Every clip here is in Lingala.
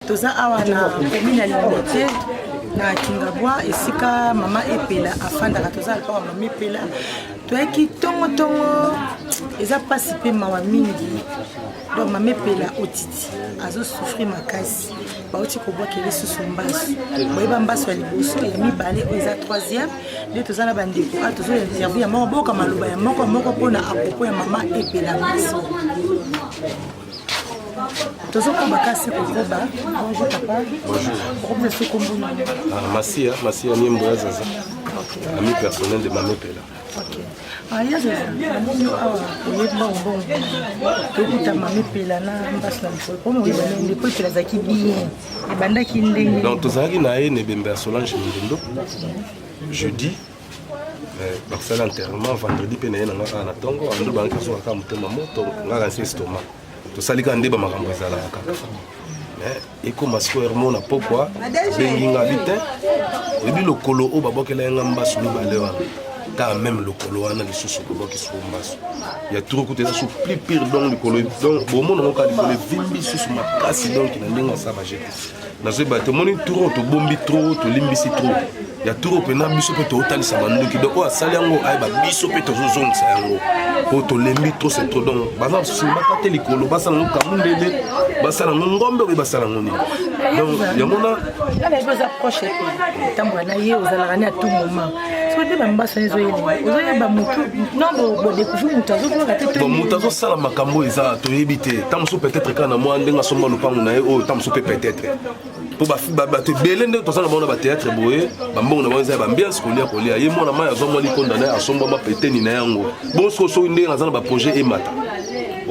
toza awa na commune ya Limete na Kingabwa esika mama epela afandaka toza alpa wa mama epela toyaki tongo eza pasi pe mawa mingi donc mama epela otiti azo souffrir makasi bauti kobwakela lisusu mbaso boyeba mbaso ya liboso ya mibale oyo eza 3e nde toza na bandeko a tozo interview ya moko boka maloba ya moko mpona apropos ya mama epela maso tozo ko bakasi kokoba bonjour papa bonjour ce kombo Masia Niembo ya Zaza ami personnel de Mama Epela. OK ya Zaza monyo awa oyeba bongo tokuta Mama Epela na mbasi na mfolo pour moi bande po Epela zaki bien ebandaki ndenge donc tozalaki na ye ne bembe Solange Mindindo jeudi basala enterrement vendredi pe na ye na tongo ando banka so ka mutema moto ngaka nsi estomac tosalika nde bamakambo ezalaka kaka ekoma siko hermona pokwa benginga bite ebi lokolo oyo babokela yanga mbasu mibale wana ta même lokolo wana lisusu koboki suku mbasu ya turo kuta eza su plus pire donc likolo donc bomona ngoka likolo evimbi susu makasi donc na ndenge asaba jete nazoyeba tomoni turo tobombi tro tolimbisi tro ya turo pena biso pe totalisa banduki donc oyo asali yango ayeba biso pe tozozongisa yango po tolembi tro c'est trop donc baza bakate likolo basala ngo kamundele basala ngo ngombe oyo basala ngo nini donc yamona eza proche ntango na ye ozalaka ne à tout moment soki bambasa ezoyeba ozoyeba motu nombre bodécouvrir moto azokoka te moto azosala makambo eza toyebi te ntango mosusu peut-être kaka na mwa ndenge asomba lopango na ye oyo ntango mosusu pe peut-être po bato ebele nde toza na bango na batéâtre boye bambongo na bango eza ya bambiance kolia ye mwana mai azomwa likonda na ye asombama peteni na yango bongo soki ndenge aza na baprojet emata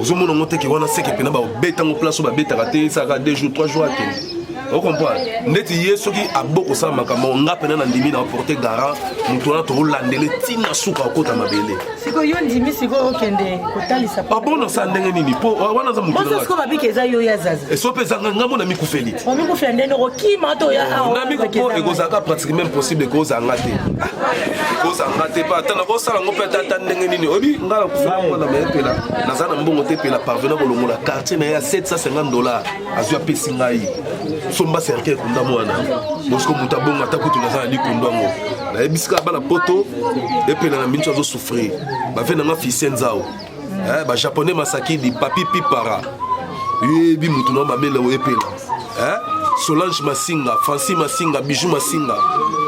ozomona ngo teke wana seke pena baobetango place oyo babetaka te esalaka 2 jours 3 jours akende okomprendre ndeti ye soki abokosala makambo nga pena na ndimi na porte garant moto wana tokolandele ntina suka okota mabele siko yo ndimi siko okende kotalisa babona sa ndenge nini po wana za moto siko babika eza yo ya Zaza eso mpe ezanga ngambo na mikufeli te omikufela ndenge okokima to ya na mikupo ekozalaka pratiquement impossible ekozanga te ekozanga te pa ata nakosala ngo mpe ata ndenge nini oyebi nga nakufela mwana mayepela naza na mbongo te pela parvena kolongola quartier na ye ya $750 azwi apesi ngai somba cercle ekunda mwana bosiko moto abongo ata kutu naza na likundo yango nayebisika bana poto epela na minso azosouffrir bave nanga fise nzao bajaponais masakidi papi pipara yebi motu na mamela oyepela Solange Masinga, Francis Masinga, Bijou Masinga,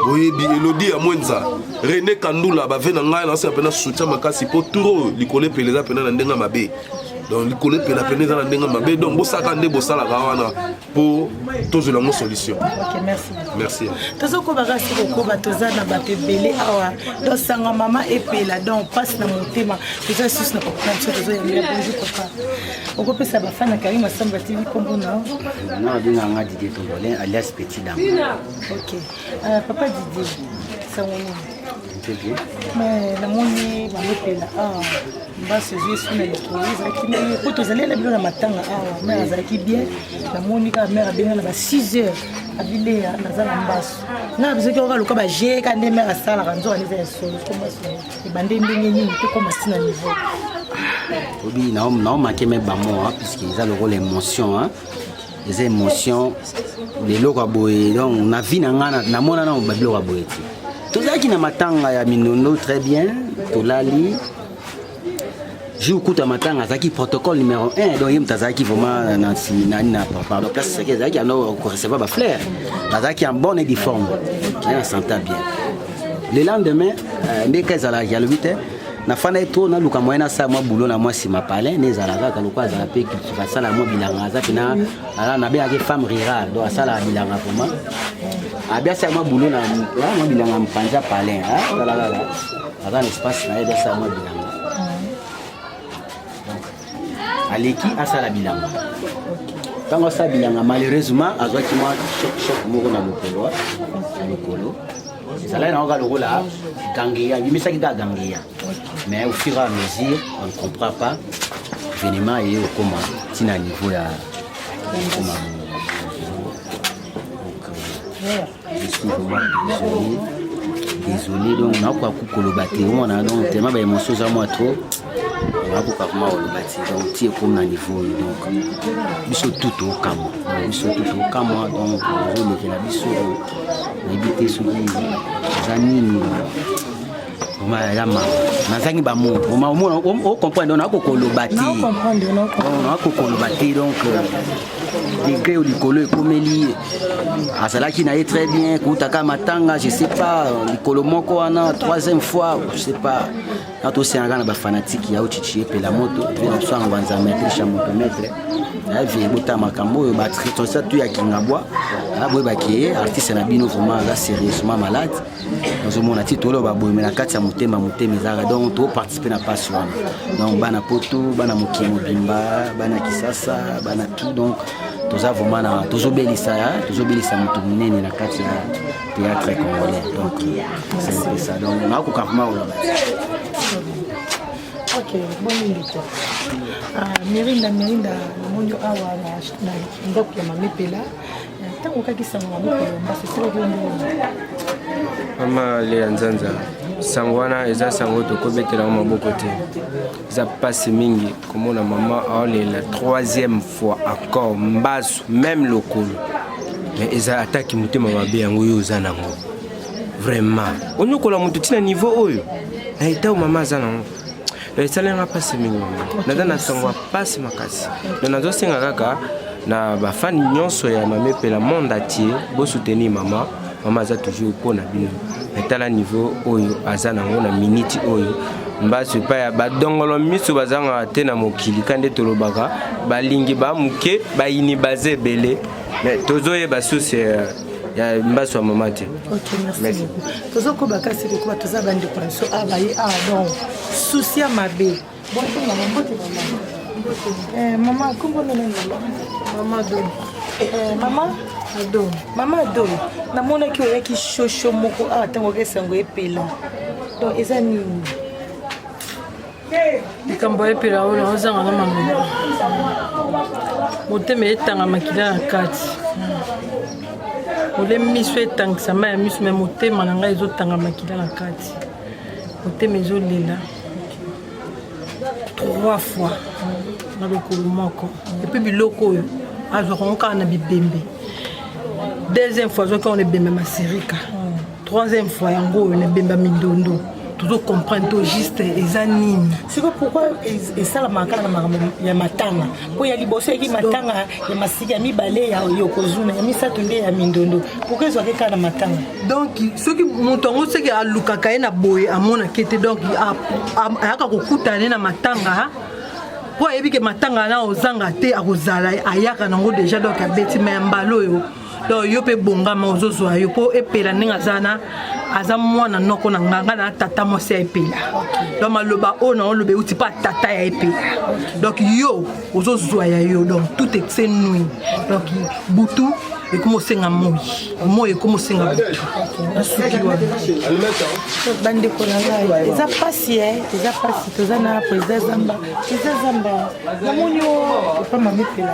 boyebi Elodie ya Mwenza, René Kandula bave na ngai na se pena soutien makasi po turo likole peleza pena na ndenga mabe. Donc likole pena peneza na ndenga mabe donc bosaka nde bosala kawana po tozo la solution. OK, merci. Merci. Tozo ko bagasi ko ba toza na bato belé awa. Donc sanga mama epela donc passe na motema. Toza sus na comprendre tozo ya bonjour papa. Oko pesa ba fana Karima Samba TV kombo na. Na dinga ngadi de tongolin alias Petit Dam. OK. Papa Didier sangoni. C'est bien. Mais la moni ba epela mbasi Yesu na likoliza kimi ko tozali na bilo na matanga awa mais azaki bien la moni ka mère benga na ba 6 heures abile ya nazala mbaso na bizoki oka luka ba je ka ndeme asala kanzo aliza ya solo koma so ibande ndenge nini te koma sina niveau obi na marqué mes bamo puisque ils ont le rôle émotion les émotions les loka boy donc na vie na ngana na mona na ba bilo ka boy ti tozaki na matanga ya minondo très bien tolali je vous à matanga zaki protocole numéro 1 donc yem tazaki vraiment na sinani na pardon place c'est que zaki no recevoir ba fleur zaki en bonne et forme on s'entend bien le lendemain ndeka zala ya le 8 na fana eto na luka moyena sa mwa boulot na mwa sima palais ne zala ka luka zala pe ki fa sala mwa bilanga za pina ala na be avec femme rurale donc sala bilanga vraiment abia sa mwa boulot na mwa bilanga mpanja palais la avant l'espace na eda sa mwa bilanga aleki asala bilanga tango asala bilanga malheureusement azwaki mwa choc moko na lokolo ezalaki na oka lokola gangeya bimisaki kaka gangeya mais au fur et à mesure on ne comprend pas événement eye okoma ntina niveau ya okoma je suis vraiment désolé donc nakoka kukoloba te omona donc tellement baémotion eza mwa trop akoka vraiment oloba ti donc ti ekomi na niveau oyo donc biso tutu okamwa donc ozolekela biso nayebi te soki eza nini eza mawa nazangi bamo ocomprendre donc nakokoloba te donc degré au likolo ekomeli azalaki na ye très bien koutaka matanga je sais pas likolo moko wana troisième fois je sais pas natosengaka na bafanatike ya ochichi epela moto pe na biso yango banza maîtrisha moto maître avie ebota makambo oyo batritosa tu ya kingabwa boyebaki ye artiste na bino vraiment aza sérieusement malade nazomona ti tolo baboyeme na kati ya motema ezaka donc toparticipe na pasi wana donc bana poto bana mokili mobimba bana kisasa bana tout donc toza vraiment na tozobelisa moto monene na kati ya théâtre congolais donc c'est ça donc nakoka vraiment oloba ok bon minute mirinda namoni awa na ndako ya mamepela ntango okakisanga mamepela mbasi esalaki mama Léa Nzanza sango wana eza sango tokobetela maboko te eza pasi mingi komona mama aolela troisième fois encore mbasu même lokolo mais eza ataki motema mabe yango oyo oza nango vraiment onyokola moto ntina niveau oyo na etao mama aza nango esalenga pasi mingi mama naza na sango ya pasi makasi donc nazosenga kaka na bafani nyonso ya mamepela monde atier bosoutenir mama aza toujours mpona bino etala niveau oyo aza nango na miniti oyo mbasu epai ya badongolo miso bazanga te na mokili ka nde tolobaka balingi bamuke bayini baza ebele mais tozoyeba susi ya mbasu ya mama te. Ok, merci beaucoup. Tozokoba kasi kokoba toza bandeko na biso abaye donc susi ya mabe bontonga mambote mama kombo nini mama do mama do namonaki oyaki shosho moko awa ntango okesango epela donc eza nini likambo epela oyo ozanga na maloba motema etanga makila na kati ole miso etangisa ma ya miso me motema na ngai ezotanga makila na kati motema ezolela 3 fois na lokolo moko epuis biloko oyo azwakango kaka na bibembe deuxième fois azwaki on ebembe masirika troisième fois yango oyo na ebembe mindondo tozo comprendre to juste eza nini siko pourquoi esalamaka na makambo ya matanga po ya liboso yaki matanga ya masika ya mibale ya yokozuna ya misato nde ya mindondo pourquoi ezwaki kaka na matanga donc soki moto yango soki alukaka ye na boye amonaki te donc ayaka kokutana na matanga po ayebi ke matanga na ozanga te akozala ayaka nango déjà donc abeti me ya mbala oyo donc yo mpe bongama ozozwa yo mpo epela ndenge aza mwana noko na nganga na tata mwasi ya epela donc maloba oyo na oloba euti mpa tata ya epela donc yo ozozwa ya yo donc tout excès nuit donc butu ekomi osenga moi ekomi osenga butu nasuki wana bandeko na ngai eza pasi toza na président zamba namoni o epa mamepela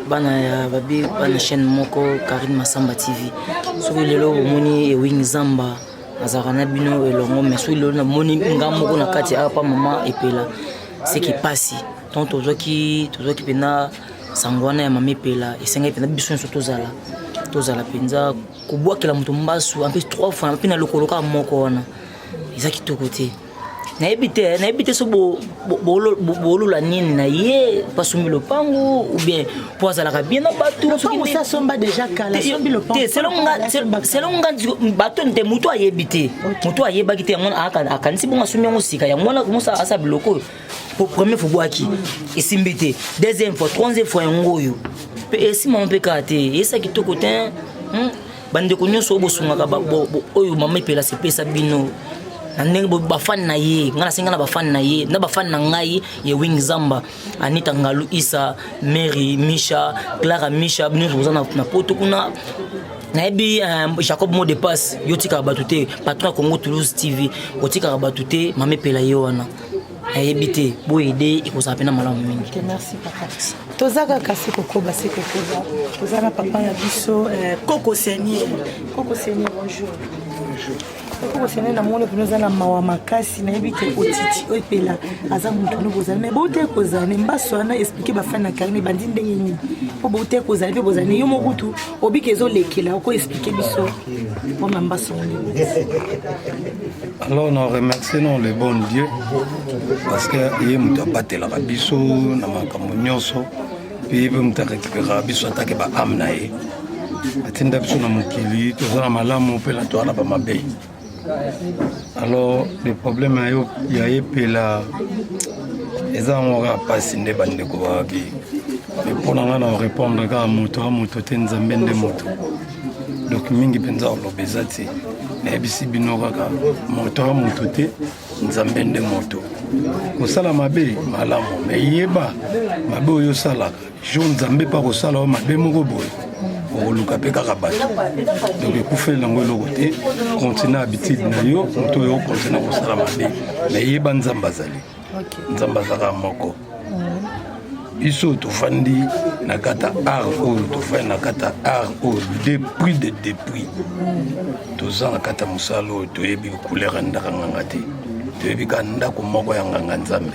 bana ya babi bana chaîne moko Karine Masamba TV soki lelo omoni ewing zamba azalaka na bino elongo mais soki lelo namoni nga moko na kati apa mama epela seki pasi donc tozwaki mpena sango wana ya mama epela esengai mpena biso nyonso tozala mpenza kobwakela moto mbasu mpe 3 fois mpe na lokolo kaka moko wana eza kitoko te nayebi te so bolola nini na ye pasombi lopango ou bien po azalaka bien na bato selon nga bato nte moto ayebi te moto ayebaki te yango akanisi bongo asombi yango sika yango wana komosa asa biloko po première fois bwaki esimbi te deuxième fois troisième fois yango oyo mpe esimama mpe kaka te esa kitoko te bandeko nyonso oyo bosungaka oyo mama epela sepesa bino na ndenge bafani na ye nga nasenga na bafani na ye na bafani na ngai ye wing zamba Anita Ngalu Isa Mary Misha Clara Misha bino boza na poto kuna nayebi Jacob Mo de Passe yotika batu te patron ya Congo Toulouse TV otika batu te mama epela ye wana nayebi te boyede ekozala pena malamu mingi. Merci papa. Tozaka kasi kokoba se kokoba tozana papa na biso Coco Seigneur bonjour. Pour ce n'est pas mon opinion na mawa makasi na ebike otiti opela aza mutu no bozana mais bote kozana mbaso na expliquer ba fana karine bandi ndenge ni po bote kozana pe bozana yo mokutu obike ezo lekela ko expliquer biso pour mbaso. Alors nous remercions le bon Dieu parce que il mutu batela biso na makambo nyonso puis mutu récupérer biso atake ba amnae atinda biso na mokili tozana malamu pe la toana ba mabe. Alors le problème il y a epela eza ngora pasi nde bande ko babi mais pour na répondre ka moto te nzambe nde moto donc mingi penza lobezati na bisi binoka ka moto te nzambe nde moto ko sala mabe malamu mais yeba mabe oyo sala jo nzambe pa ko sala mabe moko boy oluka pe kaka bato donc ekufeli nango eloko te continue habitude na yo moto oyo continue kosala mabe mais yeba nzambe azali nzambe azalaka moko biso tofandi na kata art oyo tofandi na kata art oyo depuis toza na kata mosala oyo toyebi couleur ya ndaka nganga te toyebi ka ndako moko ya nganga nzambe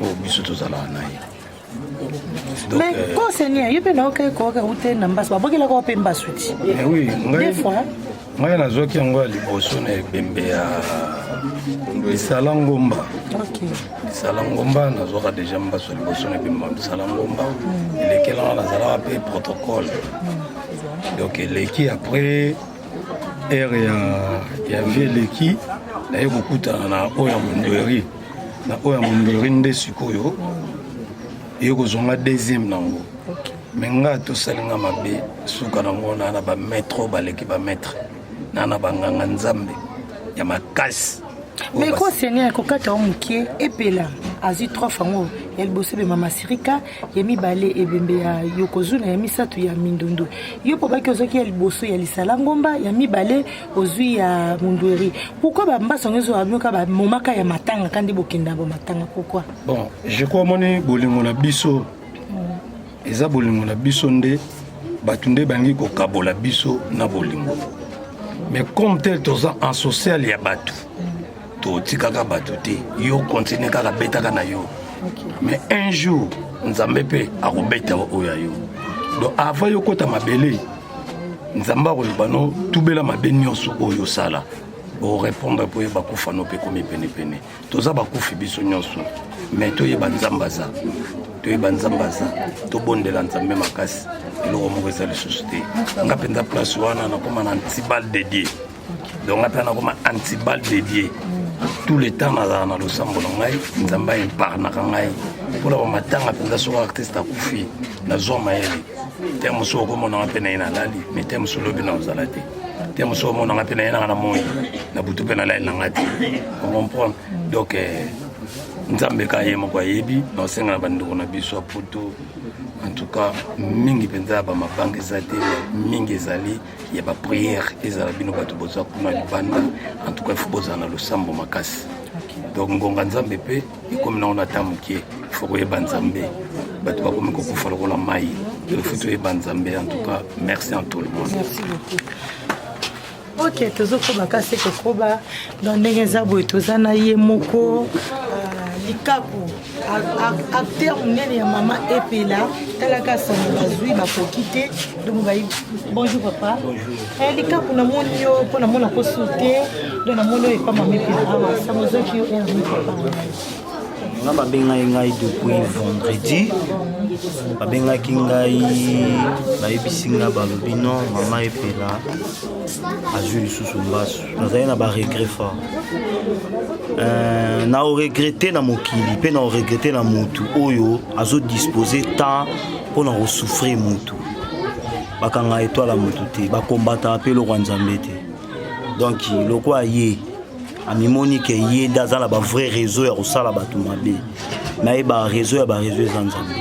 oyo biso tozalaka na ye. Mais quand Seigneur, il peut pas que quoi que vous tenez n'ambas pas que la quoi peut pas suite. Oui, des fois. Moi na zoki yango liboso na bembe ya Salangomba. OK. Salangomba na zoka déjà mbaso liboso na bembe Salangomba. Lekela na zala pe protocole. Donc leki après ya vie leki na yokuta na oya mondori. Na oya mondori nde sikoyo. Zonga deuxième nango mais nga to salinga mabe suka nango na ba maître baleki ba maître na banganga nzambe ya makasi mais quoi Seigneur ko kata omukie epela azi 3 fango el bosse be mama sirika yemi bale ebembe ya yokozuna ya misatu ya mindondo yo po baki ozoki el bosso ya lisala ngomba ya mibale ozui ya mundweri pourquoi ba mbaso ngezo amyoka ba momaka ya matanga kandi bokenda ba matanga pourquoi bon je crois moni bolingo na biso eza bolingo na biso nde batunde bangi ko kabola biso na bolingo mais comme tel toza en social ya batu to tikaka batu te yo continue kaka betaka na yo. Mais un jour, nzambe pe akobeta oya yo. Donc avant yo kota mabele, nzamba kolibano tubela mabe nyonso oyo sala. Pour répondre pour ba kufa no pe komi pene. Toza ba kufi biso nyonso. Mais to yeba nzambaza. To yeba nzambaza. To bondela nzambe makasi. Eloko moko eza le société. Nga penda place wana na koma na antibal dédié. Donc nga penda koma antibal dédié. Tout le temps na lo sambo ngai nzamba imparna ngai pour la matanga penda so artiste akufi na zoma ele temo so ko mona pena ina lali mais temo so lobi na uzalati temo so mona pena ina na moyi na butu pena lali na ngati on comprend donc nzambe ka yemo kwa yebi na senga bandu na biso poto en tout cas mingi penza ba mabanga zate mingi zali ya ba prière ezala bino batu boza kuna libanda en tout cas il faut boza na lo sambo makasi donc ngonga nzambe pe ikomi na ona tamukie il faut yeba nzambe batu ba komi ko kufa lokola mai il faut yeba nzambe en tout cas merci à tout le monde. Merci beaucoup. OK tozoko bakase ko koba dans ndenge zabo etozana ye moko likapu acteur munene ya mama epela talaka sango bazui bakokite donc bayi bonjour papa bonjour likapu na moni yo pona mona ko souté donc na moni yo pa mama epela awa sango zoki yo ermi papa nga babengaki ngai depuis vendredi babengaki ngai bayebisi nga balobi non mama epela azwi lisusu mbaso nazali na baregret fort na oregrete na mokili mpe na oregrete na motu oyo azodispose temps mpona kosouffrir motu bakanga étoile ya motu te bakombataka mpe eloko ya nzambe te donc lokwa ye amimoni ke ye nde aza na bavrai réseau ya kosala bato mabe nayeba réseau ya baréseau eza nzambe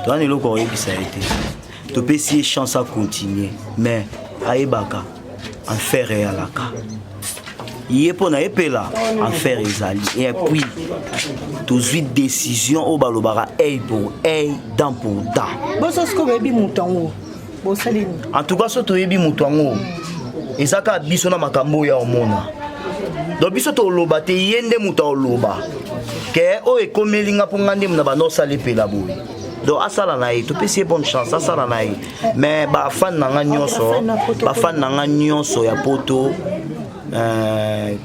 towana eloko akoyebisa ye te topesi ye chance acontinue mais ayebaka enfer eyalaka ye mpo na epela enfer ezali et puis tozwi décision oyo balobaka œil pour œil dent pour dent boso siko boyebi moto yango bosalini en tout cas so toyebi moto yango ezaka biso na makambo ya omona donc biso toloba te yende muta oloba ke o ekomelinga po ngande mna banosa lepela boye donc asala na ye topesi bonne chance asala na ye mais bafan nanga nyonso ya poto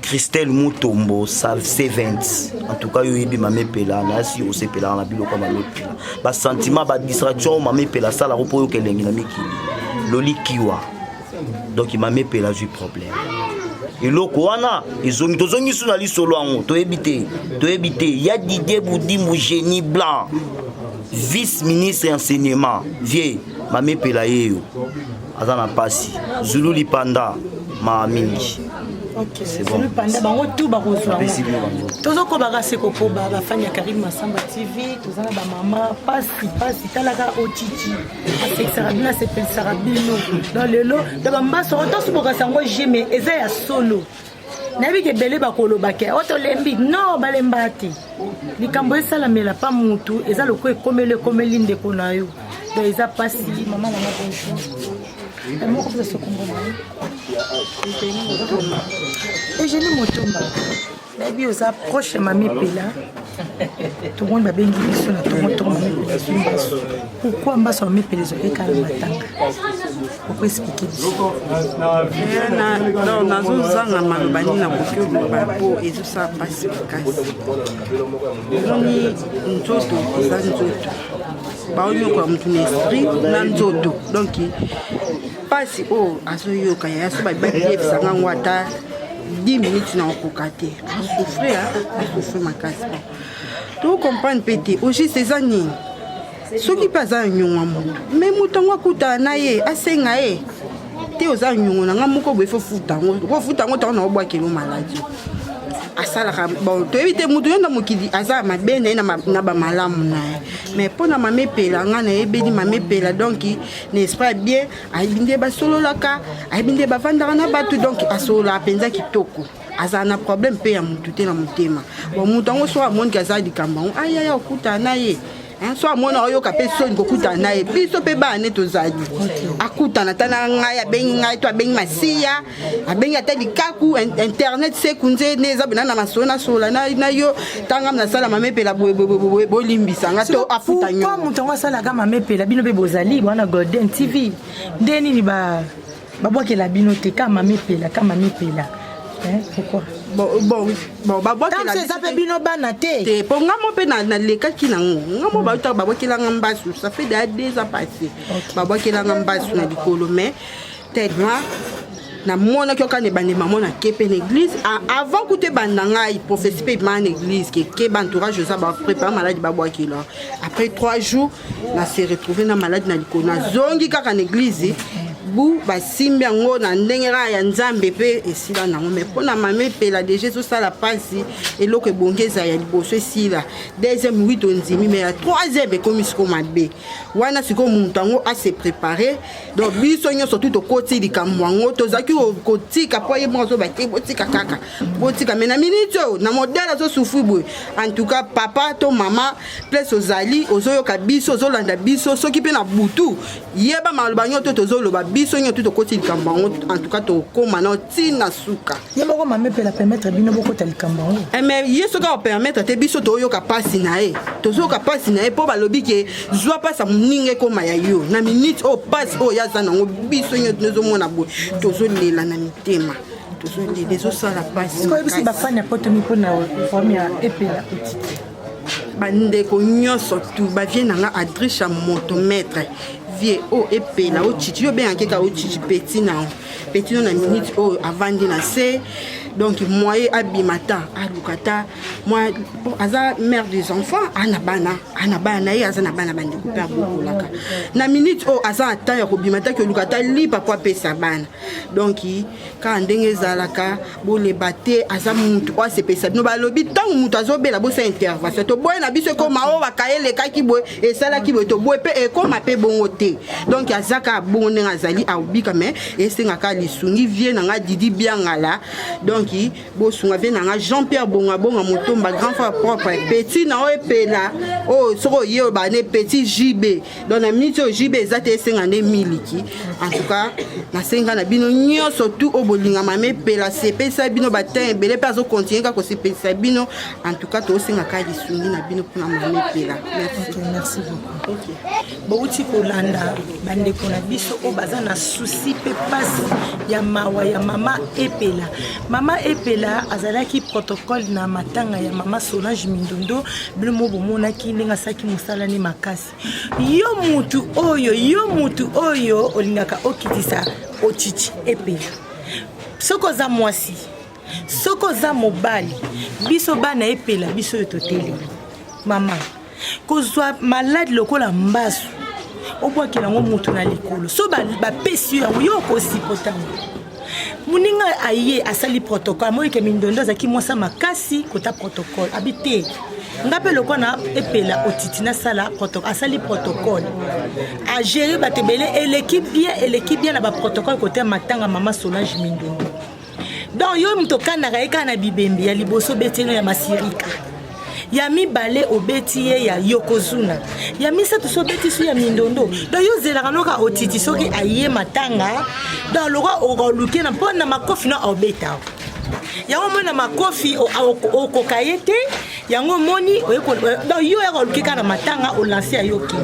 Christelle Mutombo C20 en tout cas yoyebi mamepela na si osepela na biloko mamepela ba sentiment ba distraction mamepela sala ko po yokelengi na mikili loli kiwa donc mamepela ju problème eloko wana ezongi tozongi suna lisolo ango toyebite ya Didier Boudimou génie blanc vice-ministre enseignement vie mamepela yeyo azana pasi Zulu Lipanda ma mingi. Ok, c'est bon. Bango tout bakozwa. Tozoko bagase koko ba fanya Karim Masamba TV, tozana ba mama pasi talaka otiti. Avec Sarabina c'est Sarabino. Dans le lot, ba mbaso otosu bokasango jeme eza ya solo. Nabi ke bele bakolo bake oto lembi no balembati. Likambo esala mela pa mutu eza loko ekomeli ndeko na yo. Donc eza pasi mama na bonjour. Moi, comme ça se comprend. Eugénie Mutombo. La vie aux approches de Mamie Pela. Tout le monde va bien dire sur la tour. Pourquoi on va sur Mamie Pela et Karl Matanga? Pourquoi expliquer ça? Non, nous avons malobani na bokyo babo et ça passe casse. Oni nzoto za nzoto. Ba onyo kwa mtu n'esprit na nzoto. Donc pasi o azoyoka ya so ba bief sanga ngwata 10 minutes na okokate souffrir makasi to comprendre pété aussi ces années soki paza nyonga mutu mais mutango kuta na ye asenga ye te oza nyongo na ngamoko befo futango ta na obwa kilo maladie asala bon to éviter mutu yonda mokidi aza mabene na ba malamu na mais pona mamepela ngana ebedi mamepela donc n'est-ce pas bien aibinde ba solo laka aibinde ba vandara na batu donc asola penza kitoko azana problème pe ya mutu te na mutema bon mutango so amoni kaza dikamba aya okuta na ye so amona oyo ka personne kokuta na ye biso pe ba ne tozali akuta na tana ngaya bengi ngai to bengi masia abengi ata likaku internet se kunze neza bina na masona sola na yo tanga na sala mamepela bolimbisa nga to afuta nyo kwa mutango sala ga mamepela bino be bozali bwana Golden TV ndeni ni ba babwakela bino te kama mamepela pourquoi bon babwakela c'est ça pe bino bana te po ngamo pe na lekaki nango ngamo ba uta babwakela ngambasu ça fait des ans passé babwakela ngambasu na likolo mais tellement na mona kyoka ne bande maman na kepe l'église avant que bandanga il professeur pe man église que entourage ça ba préparer malade babwakela après 3 jours na se retrouver na malade na likolo na zongi kaka na église bu basimbi yango na ndenge ya nzambe pe esila nango mais pona mamepela déjà so sala pasi eloko ebongeza ya liboso esila deuxième 8 onzimi mais la troisième ekomi siko mabe wana siko mutango a se préparer donc biso nyo surtout to koti likambo yango tozaki kotika po ye mozo bake botika kaka botika mais na minute na modèle zo souffrir boy en tout cas papa to mama place ozali ozoyoka biso ozolanda biso soki pe na butu yeba maloba nyoto tozoloba biso nyoto to koti likambo en tout cas to koma na tina suka yeba ko mamepela permettre bino boko ta likambo mais yeso ka permettre te biso to yoka pasi na e tozoka pasi na e po balobi ke zwa pasa muninge koma ya yo na minute o passe o ya zana ngo biso nyoto nezomona boy tozolela na mitema tozolela ezosala pasi ko bisi bafanya poto mipona formia epela petite bandeko nyonso tu bavie nanga adriche motomètre vie o epela o chichi yo benga keka o chichi petit na minute o avandi na se donc moi abimata alukata moi aza mère des enfants anabana ye azana bana bande ko per beaucoup laka na minute o aza ata ya ko bimata ke lukata li papa pesa bana donc ka ndenge zalaka bole bate aza mutu o se pesa no balobi tangu mutu azobela bo sa intervention to boy na biso ko ma o bakaele kaki boy e sala ki boy to boy pe e ko ma pe bongo te donc azaka bongo ndenga zali aubika mais e senga ka lisungi vie na nga didi biangala donc bo sunga vie na nga Jean-Pierre bonga Mutomba grand frère propre petit na o epela o soko ye ba ne petit JB donc na minute JB ezate senga ne miliki en tout cas nasenga na bino nyonso tout obolinga mame pela sepesa bino batin ebele pe azo continuer ka ko sepesa bino en tout cas tosenga ka lisungi na bino pona mame pela. Merci. Okay, merci beaucoup. OK. Bouti kolanda bande kona biso o baza na souci pe passe ya mawa ya mama epela. Mama epela azalaki protocole na matanga ya mama Solange Mindondo bino mo bomona ki ndinga saki musala ni makasi. Yo mutu oyo olingaka okitisa ochichi epela. Soko za mwasi. Soko za mobali. Biso bana epela biso yo toteli. Mama kozwa malade lokola mbasu. Obwakela ngo mutu na likolo. So ba pesi yango yo ko sipotamo. Muninga aye asali protocole moi ke Mindondo zaki mwasa makasi kota protocole habité. Ngape loko na epela otitina sala protocole asali protocole a gérer batebele et l'équipe bien na ba protocole côté matanga mama Solange Mindondo. Donc yo mtoka na raika na bibembe ya liboso betelo ya masirika. Ya mibale obetie ya Yokozuna. Ya misa to so beti su ya Mindondo. Donc yo zela kanoka otiti soki aye matanga. Donc loko o luke na pona makofi na obeta. Yango mona makofi o kokayete yango moni donc yo ya kolukika na matanga o lancer ayoki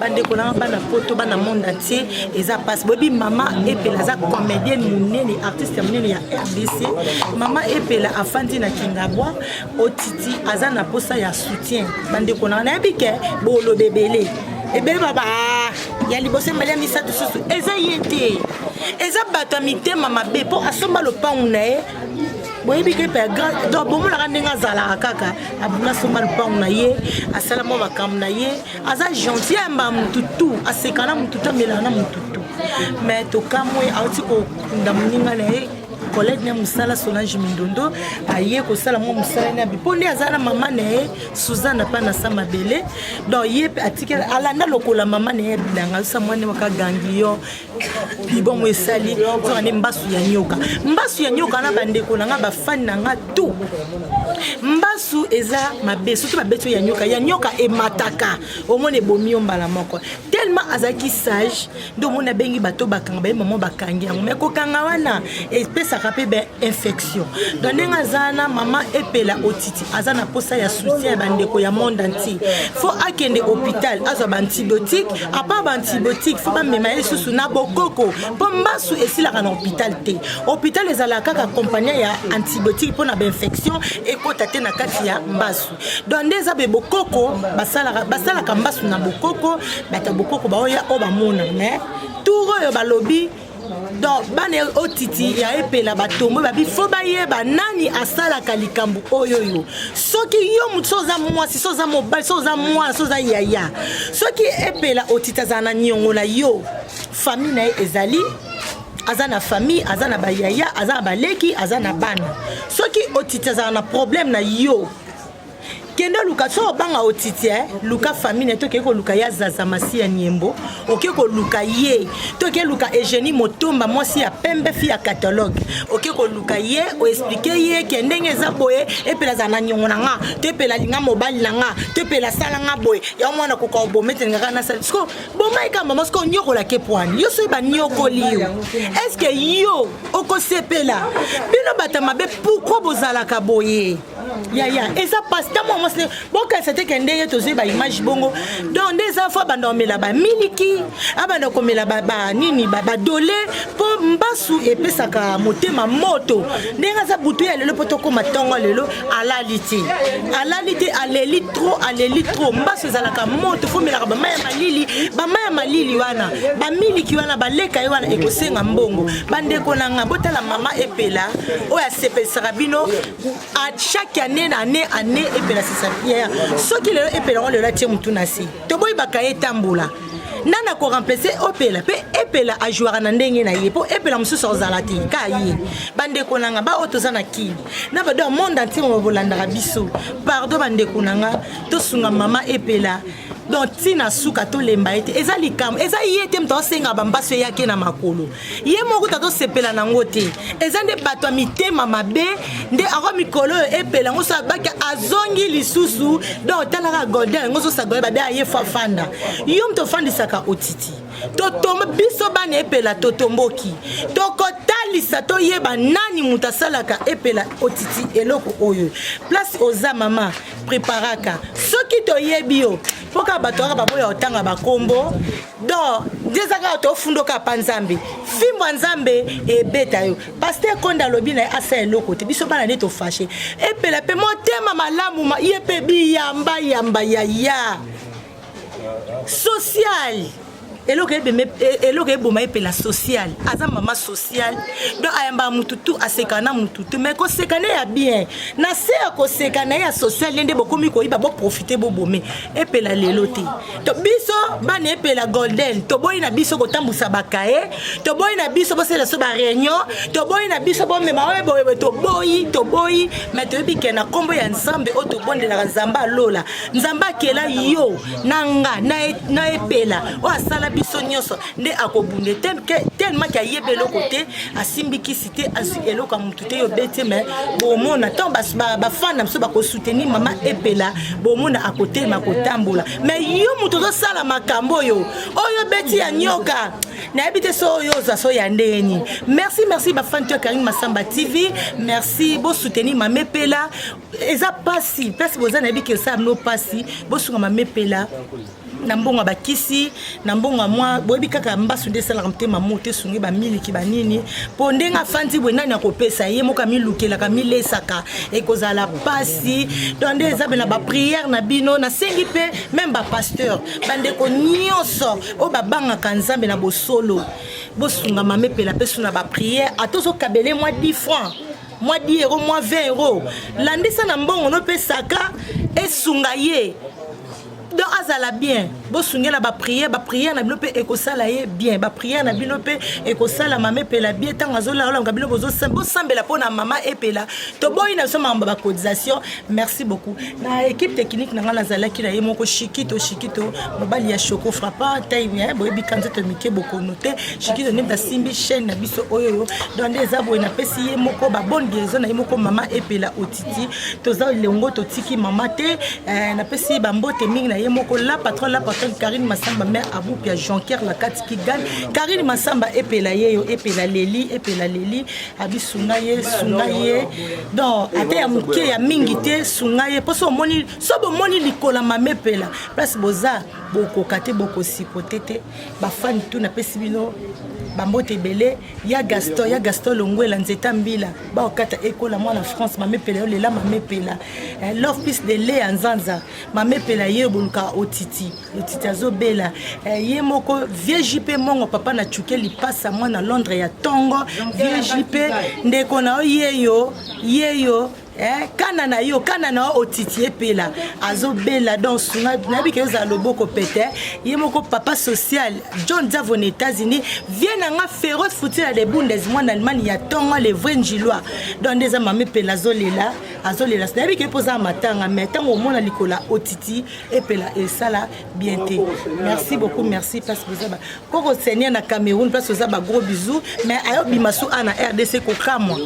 bande kolanga bana poto bana monde entier eza passe bobi mama epela za comédienne munene artiste munene ya RDC mama epela afandi na Kingabwa otiti aza na posa ya soutien bande kolanga na bike bolo bebele ebele baba ya liboso mbele misa to susu eza yete eza batamite mama bepo asomba lo pauna boyebi ke pe donc bomo la ndenga zala kaka abuna somba lo pauna ye asala mo bakam na ye aza gentil amba mututu asekana mututu melana mututu mais to kamwe auti ko ndamuninga na ye collègue na musala Solange Mindondo aye ko sala mo musala na biponde azana mama ne Suzanne pa na sama bele donc ye article alanda lokola mama ne bilanga sa mwana maka ganglio bibon mo esali to ane mbasu ya nyoka na bande ko nga ba fan na nga tout mbasu eza mabe surtout ba beto ya nyoka e mataka au mone bomi ombala moko tellement azaki sage do mona bengi bato bakanga ba maman bakangi yango me ko kanga wana espèce rapé ben infection donc ndenga zana mama epela otiti azana posa ya soutien bandeko ya monde entier faut akende hôpital azo ba antibiotique apa ba antibiotique faut ba mema yesusu na bokoko po mbasu esila na hôpital te hôpital ezala kaka compagnie ya antibiotique pour na ba infection et kotate na kati ya mbasu donc ndeza be bokoko basala ka mbasu na bokoko bata bokoko ba oya o ba mona mais touro yo balobi donc bane otiti ya epela batombo babi fo bayeba nani asala kalikambu oyoyo soki yo mutsoza mwasi soza mobali soza mwana soza yaya soki epela otita zana nyongola yo famille na ezali azana famille azana bayaya azana baleki azana bana soki otita zana problème na yo kenda luka so banga otiti luka famille to keko luka ya zaza masi ya nyembo okeko luka ye to ke luka Eugénie Motomba mwasi ya pembe fi ya catalogue okeko luka ye o expliquer ye kendenge za boye epela za na nyongona nga te pela linga mobali nga te pela sala nga boye ya mwana ko ko bomete nga na sala sko bomai ka mama sko nyoko la ke poani yo so ba nyoko liyo est-ce que yo oko sepela bino batama be pourquoi bozala ka boye ya et ça passe tellement moi c'est bon que c'était qu'un day to ba image bongo donc des enfants bandomela ba miliki abana komela ba nini ba dolé po mbasu epesaka motema moto ndenga za butu ya lelo potoko matongo lelo alaliti aleli trop mbasu zalaka moto fo melaka ba maya malili wana ba miliki wana ba leka wana ekosenga mbongo bandeko nanga botala mama epela oya sepesaka bino à chaque année epela sisapia soki lelo epela on le latie mutuna si to boy bakaye tambola nana ko remplacer opela pe epela a jouer na ndenge na ye po epela mususu ozalati ka ye bande konanga ba otozana kini na ba do monde entier mo bolanda biso pardon bande konanga to sunga mama epela donc tina suka to lemba ete eza likam eza yete mto senga bambaso yake na makolo ye moko tato sepela nango te eza nde bato mitema mabe nde aro mikolo epela ngo sa baka azongi lisusu donc talaka golden ngo so sa golden ba ye fa fanda yo mto fandisaka otiti totomba biso bana epela totomboki tokotalisa toyeba nani mutu asalaka epela otiti eloko oyo place oza mama préparaka soki toyebi yo poka bato aka baboya otanga bakombo donc dezaka tofundoka pa nzambe fimbo nzambe ebeta yo paster konda lobi na asa eloko te biso bana ne to fâché epela pe motema malamu ma yepe bi yamba ya social eloko eboma epela social aza mama social donc ayamba mututu asekana mututu mais kosekana ya bien na se akosekana ya social nde bokomi koyiba bo profiter bo bomé epela lelo te to biso bana epela golden to boyi na biso kotambusa bakaye to boyi na biso bo sela so ba réunion to boyi na biso bo mema webo to boyi mais to yebi na kombo ya nzambe o to bondela nzamba lola nzamba kela yo nanga na epela o asala biso nyonso nde akobunde tellement que ayebe le côté asimbiki cité azu eloko mutu te yo bete mais bomona tant ba fan na so ba ko soutenir mama epela bomona à côté makotambola mais yo mutu to sala makambo yo oyo beti ya nyoka na ebite so yo za so ya ndeni merci ba fan to Karine Massamba TV merci bo soutenir mama epela eza pasi place bozana ebike ça no pasi bo sunga mama epela na mbonga bakisi na mbonga mwa boyebi kaka mbasu nde sala mtema mote sungi ba miliki banini po ndenga fandi bwe nani akopesa ye moka milukelaka milesaka ekozala pasi donc nde eza bena ba prière na bino na sengi pe même ba pasteur bandeko nyonso o babangaka nzambe na bosolo bosunga mama epela pe suna ba prière atozo kabele moi 10 francs moi 10 euros moi 20 euros landisa na mbongo no pesaka esunga ye donc azala bien bo sungela ba prière na bino pe ekosala ye bien ba prière na bino pe ekosala mama epela bien tanga zola ola ngabino bozo sambela pona mama epela to boyi na soma ba cotisation merci beaucoup na équipe technique na ngala zalaki na ye moko Chikito mobali ya Choco Frappa taïmien boyebi kanzo to mike boko noté Chikito ne da simbi chaîne na biso oyo donc des abo na pesi ye moko ba bonne guérison na ye moko mama epela otiti toza lengo to tiki mama te na pesi ba mbote mingi na yemoko la patronne Karine Massamba mère Abou Pia Jonker la kati qui gagne Karine Massamba epela yeyo epela leli abisunga ye donc ate ya muke ya mingite sunga ye poso moni sobo moni likola mamepela place boza boko kate boko sipotete ba fan tout na pesi bino bambote belé ya Gaston Longwela nzeta mbila ba okata ekola mwana France mamepela yo lela mamepela love peace de le anzanza mamepela ye boluka otiti azobela ye moko vieux JP mongo papa na chuke lipasa mwana Londres ya tongo vieux JP ndeko na yeyo kana na otiti epela azobela donc sunga na bike za loboko pete ye moko papa social John Davon États-Unis vient nga féroce foutir la Bundes moi en Allemagne ya tongo les vrais njilois donc des mama pela azolela na bike poza matanga mais tango mona likola otiti epela esala bien te merci beaucoup merci parce que vous avez koko seigneur na Cameroun parce que vous avez gros bisous mais ayo bimasu ana RDC ko kramwa